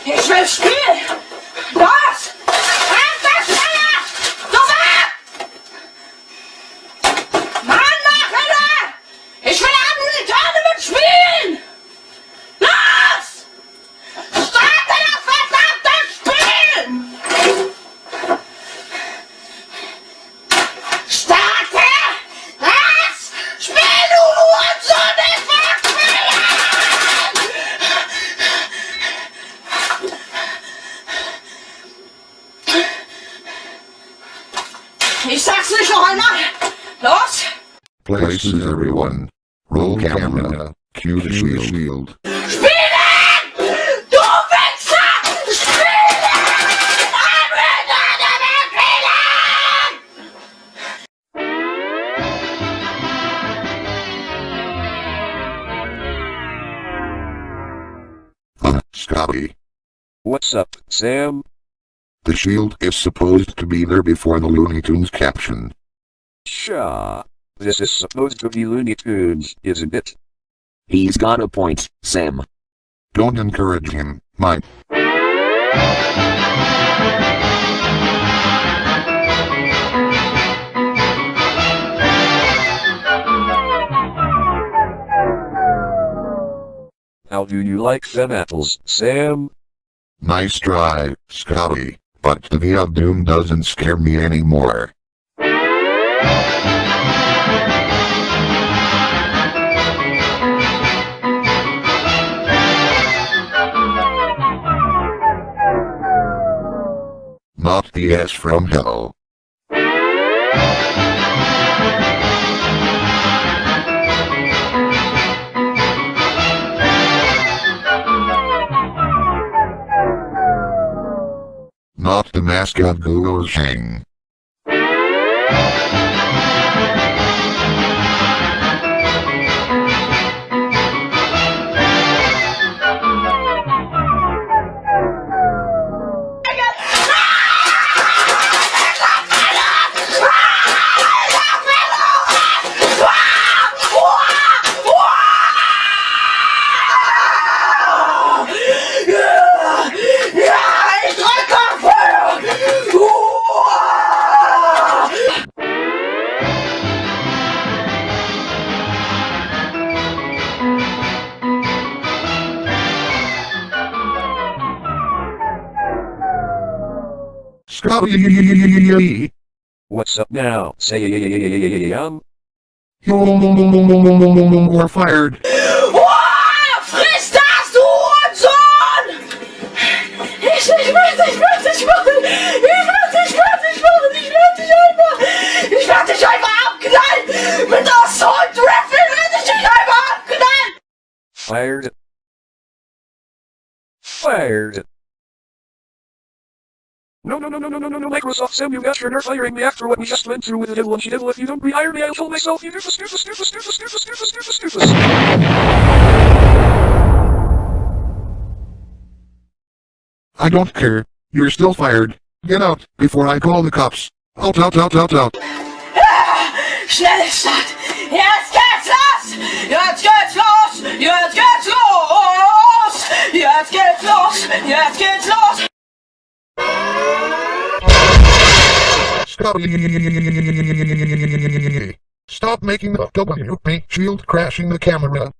Ich will spielen! Los! Halt das Feuer! Du Mann! Mann, mach wieder! Ich will am Tournament spielen! Los! Starte das verdammte Spiel! Starte das Spiel, du Hurensohn! Ich will spielen! Ich sag's nicht noch einmal! Los! Places everyone. Roll camera. Cue the shield. Spielen! Du Wichser! Spielen! Ich will Tournament spielen! Scotty. What's up, Sam? The shield is supposed to be there before the Looney Tunes caption. Pshaw. This is supposed to be Looney Tunes, isn't it? He's got a point, Sam. Don't encourage him, Mike. How do you like them apples, Sam? Nice try, Scotty, but the VR Doom doesn't scare me anymore. Not the S from hell. Not the mascot Google Shang. Scotty. What's up now, Sam? You're fired. Friss das, du Hurensohn! Ich werd dich einfach abknallen! Mit der Assault Rifle werd ich dich einfach abknallen! Fired. Fired. No, Microsoft Sam, you got your nerf firing me after what we just went through with the devil and she devil. If you don't rehire me, I'll kill myself, you stupid. I don't care. You're still fired. Get out before I call the cops. Out. Schnelle Start! Jetzt geht's los! Jetzt geht's los! Jetzt geht's los! Jetzt geht's los! Jetzt geht's los! Stop making the W paint shield crashing the camera.